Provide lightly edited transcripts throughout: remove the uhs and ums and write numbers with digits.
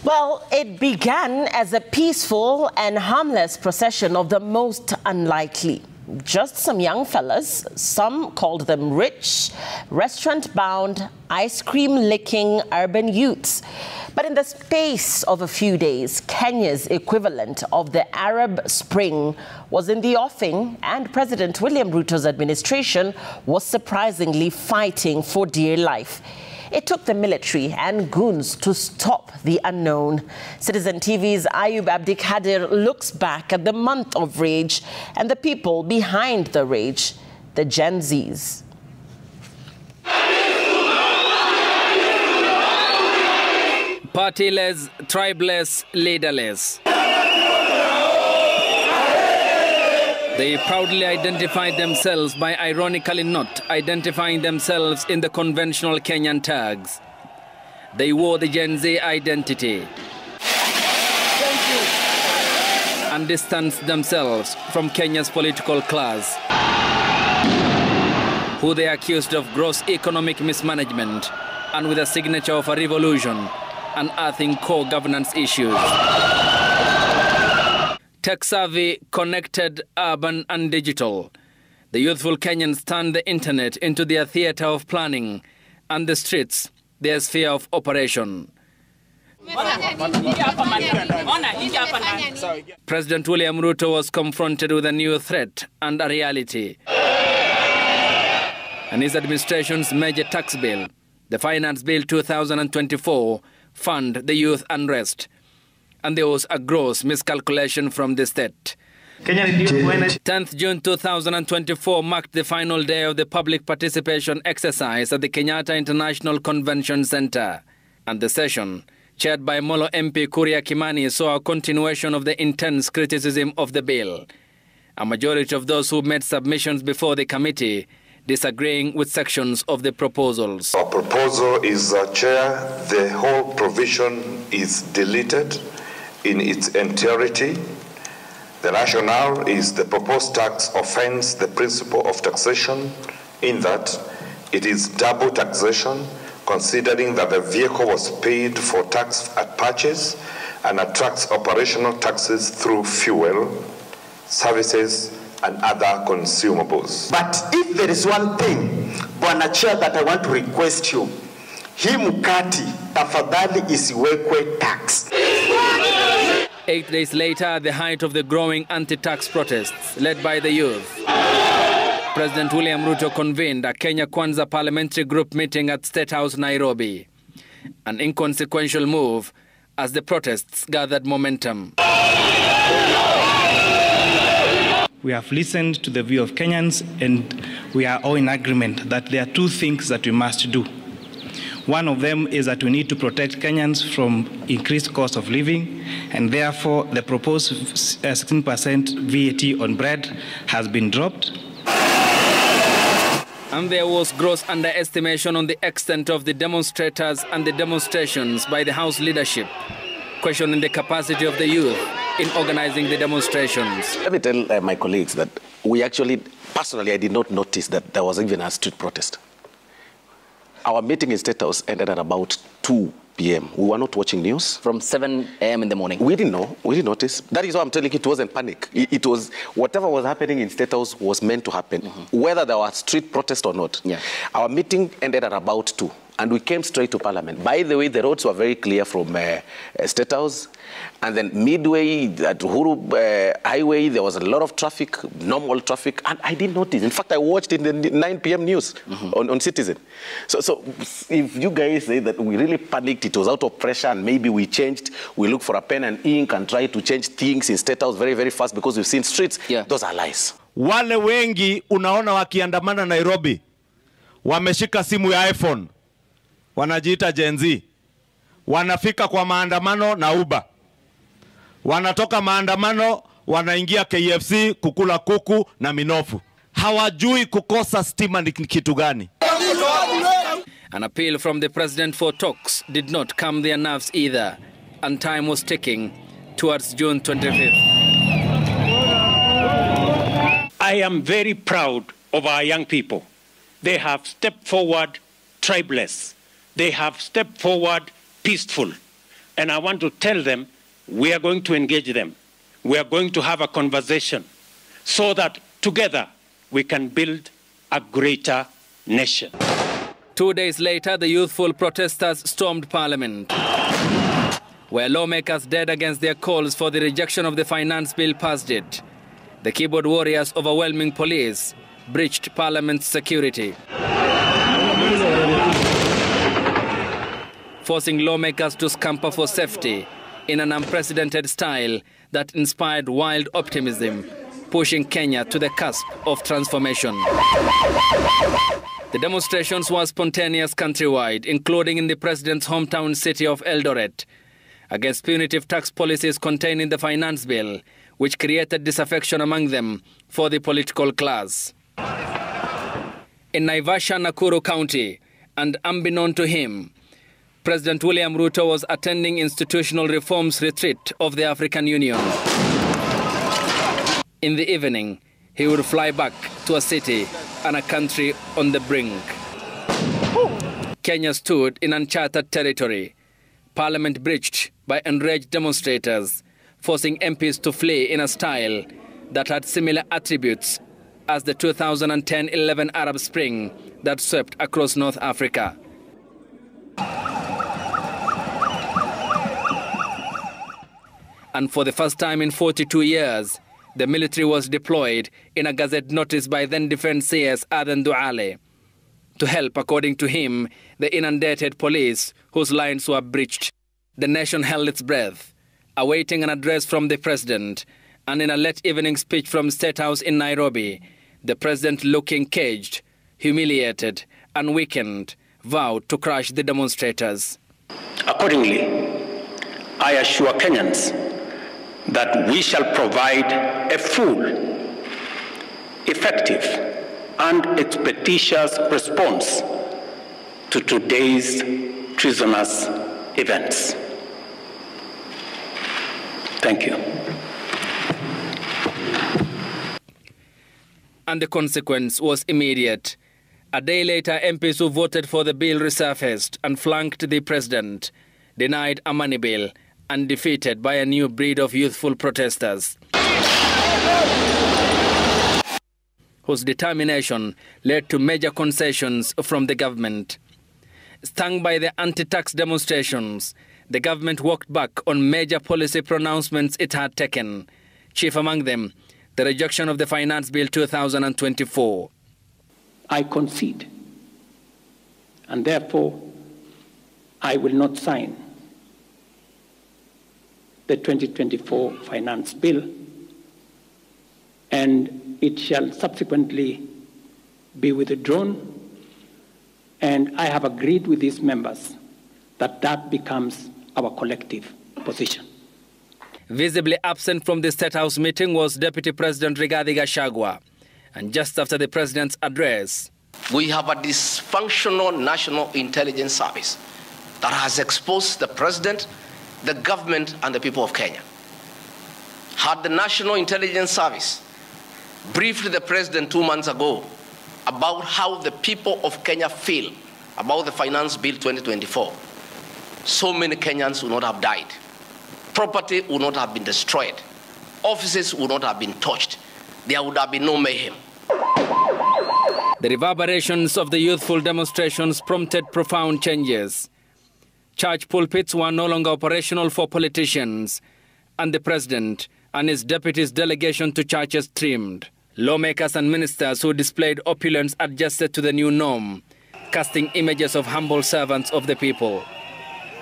Well, it began as a peaceful and harmless procession of the most unlikely. Just some young fellas, some called them rich, restaurant-bound, ice-cream-licking urban youths. But in the space of a few days, Kenya's equivalent of the Arab Spring was in the offing, and President William Ruto's administration was surprisingly fighting for dear life. It took the military and goons to stop the unknown. Citizen TV's Ayub Abdikadir looks back at the month of rage and the people behind the rage, the Gen Zs. Partyless, tribeless, leaderless. They proudly identified themselves by ironically not identifying themselves in the conventional Kenyan tags. They wore the Gen Z identity and distanced themselves from Kenya's political class, who they accused of gross economic mismanagement and with a signature of a revolution, unearthing core governance issues. Tech-savvy, connected, urban and digital, the youthful Kenyans turned the internet into their theater of planning and the streets their sphere of operation. President William Ruto was confronted with a new threat and a reality. And his administration's major tax bill, the Finance Bill 2024, fund the youth unrest. And there was a gross miscalculation from the state. 10th June 2024 marked the final day of the public participation exercise at the Kenyatta International Convention Center. And the session, chaired by Molo MP Kuria Kimani, saw a continuation of the intense criticism of the bill. A majority of those who made submissions before the committee disagreeing with sections of the proposals. Our proposal is, Chair, the whole provision is deleted in its entirety. The rationale is the proposed tax offends the principle of taxation in that it is double taxation, considering that the vehicle was paid for tax at purchase and attracts operational taxes through fuel, services, and other consumables. But if there is one thing, Bwana Chair, that I want to request you, hii mkati tafadhali isiwekwe tax. 8 days later, at the height of the growing anti-tax protests led by the youth, President William Ruto convened a Kenya Kwanza parliamentary group meeting at State House, Nairobi. An inconsequential move as the protests gathered momentum. We have listened to the view of Kenyans, and we are all in agreement that there are two things that we must do. One of them is that we need to protect Kenyans from increased cost of living, and therefore the proposed 16% VAT on bread has been dropped. And there was gross underestimation on the extent of the demonstrators and the demonstrations by the House leadership, questioning the capacity of the youth in organizing the demonstrations. Let me tell my colleagues that we actually, personally, I did not notice that there was even a street protest. Our meeting in State House ended at about 2 p.m. We were not watching news. From 7 a.m. in the morning? We didn't know. We didn't notice. That is why I'm telling you, it wasn't panic. It was, whatever was happening in State House was meant to happen, whether there was street protest or not. Yeah. Our meeting ended at about 2. And we came straight to Parliament. By the way, the roads were very clear from State House. And then midway at Uhuru Highway, there was a lot of traffic, normal traffic. And I didn't notice. In fact, I watched it in the 9 p.m. news on Citizen. So if you guys say that we really panicked, it was out of pressure, and maybe we changed, we looked for a pen and ink and tried to change things in State House very, very fast because we've seen streets, those are lies. Wale wengi unaona wakiandamana Nairobi, wameshika simu ya iPhone. Wanajiita Gen Z, wanafika kwa maandamano na Uber, wanatoka maandamano wanaingia KFC kukula kuku na minofu. Hawajui kukosa stima ni kitu gani. An appeal from the president for talks did not calm their nerves either, and time was ticking towards June 25th. I am very proud of our young people. They have stepped forward tribeless. They have stepped forward peaceful. And I want to tell them, we are going to engage them. We are going to have a conversation so that together we can build a greater nation. 2 days later, the youthful protesters stormed Parliament, where lawmakers dared against their calls for the rejection of the finance bill passed it. The keyboard warriors' overwhelming police breached Parliament's security, forcing lawmakers to scamper for safety in an unprecedented style that inspired wild optimism, pushing Kenya to the cusp of transformation. The demonstrations were spontaneous countrywide, including in the president's hometown city of Eldoret, against punitive tax policies contained in the finance bill, which created disaffection among them for the political class. In Naivasha, Nakuru County, and unbeknown to him, President William Ruto was attending institutional reforms retreat of the African Union. In the evening, he would fly back to a city and a country on the brink. Kenya stood in uncharted territory, Parliament breached by enraged demonstrators, forcing MPs to flee in a style that had similar attributes as the 2010-11 Arab Spring that swept across North Africa. And for the first time in 42 years, the military was deployed in a Gazette notice by then Defence CS Aden Duale to help, according to him, the inundated police whose lines were breached. The nation held its breath, awaiting an address from the president, and in a late evening speech from State House in Nairobi, the president, looking caged, humiliated, and weakened, vowed to crush the demonstrators. Accordingly, I assure Kenyans that we shall provide a full, effective, and expeditious response to today's treasonous events. Thank you. And the consequence was immediate. A day later, MPs who voted for the bill resurfaced and flanked the president, denied a money bill, and defeated by a new breed of youthful protesters, whose determination led to major concessions from the government. Stung by the anti-tax demonstrations, the government walked back on major policy pronouncements it had taken, chief among them the rejection of the Finance Bill 2024. I concede, and therefore I will not sign the 2024 Finance Bill, and it shall subsequently be withdrawn, and I have agreed with these members that that becomes our collective position. Visibly absent from the State House meeting was Deputy President Rigathi Gachagua, and just after the president's address, we have a dysfunctional National Intelligence Service that has exposed the president, the government, and the people of Kenya. Had the National Intelligence Service briefed the president 2 months ago about how the people of Kenya feel about the Finance Bill 2024, so many Kenyans would not have died. Property would not have been destroyed. Offices would not have been touched. There would have been no mayhem. The reverberations of the youthful demonstrations prompted profound changes. Church pulpits were no longer operational for politicians, and the president and his deputies' delegation to churches trimmed. Lawmakers and ministers who displayed opulence adjusted to the new norm, casting images of humble servants of the people.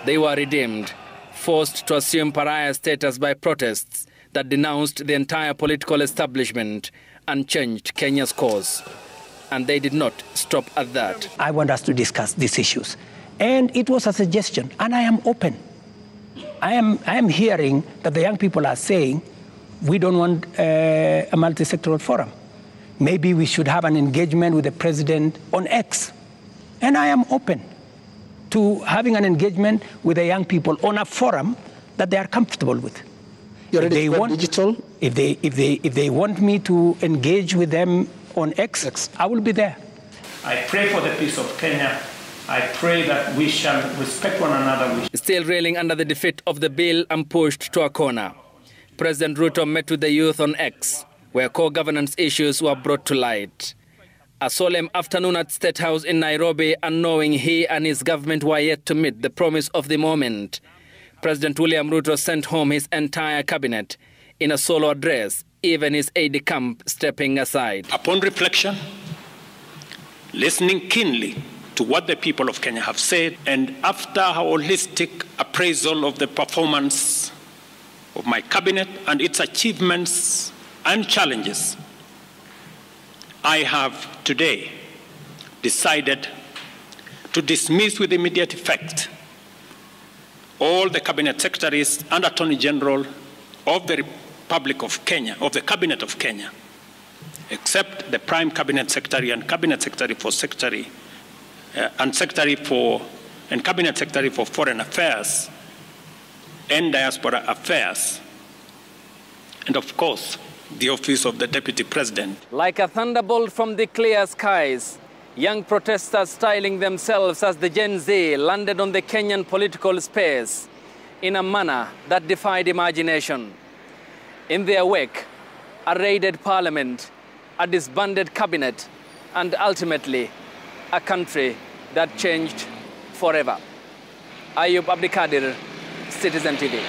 They were redeemed, forced to assume pariah status by protests that denounced the entire political establishment and changed Kenya's course. And they did not stop at that. I want us to discuss these issues. And it was a suggestion, and I am open. I am hearing that the young people are saying, we don't want a multi-sectoral forum. Maybe we should have an engagement with the president on X. And I am open to having an engagement with the young people on a forum that they are comfortable with. You're ready to digital? If they want me to engage with them on X, I will be there. I pray for the peace of Kenya, I pray that we shall respect one another. Still reeling under the defeat of the bill and pushed to a corner, President Ruto met with the youth on X, where core governance issues were brought to light. A solemn afternoon at State House in Nairobi, and knowing he and his government were yet to meet the promise of the moment, President William Ruto sent home his entire cabinet in a solo address, even his aide-de-camp stepping aside. Upon reflection, listening keenly to what the people of Kenya have said, and after a holistic appraisal of the performance of my cabinet and its achievements and challenges, I have today decided to dismiss with immediate effect all the cabinet secretaries and Attorney General of the Republic of Kenya, of the Cabinet of Kenya, except the Prime Cabinet Secretary and Cabinet Secretary for Cabinet Secretary for Foreign Affairs and Diaspora Affairs, and of course, the office of the Deputy President. Like a thunderbolt from the clear skies, young protesters styling themselves as the Gen Z landed on the Kenyan political space in a manner that defied imagination. In their wake, a raided parliament, a disbanded cabinet, and ultimately, a country that changed forever. Ayub Abdikadir, Citizen TV.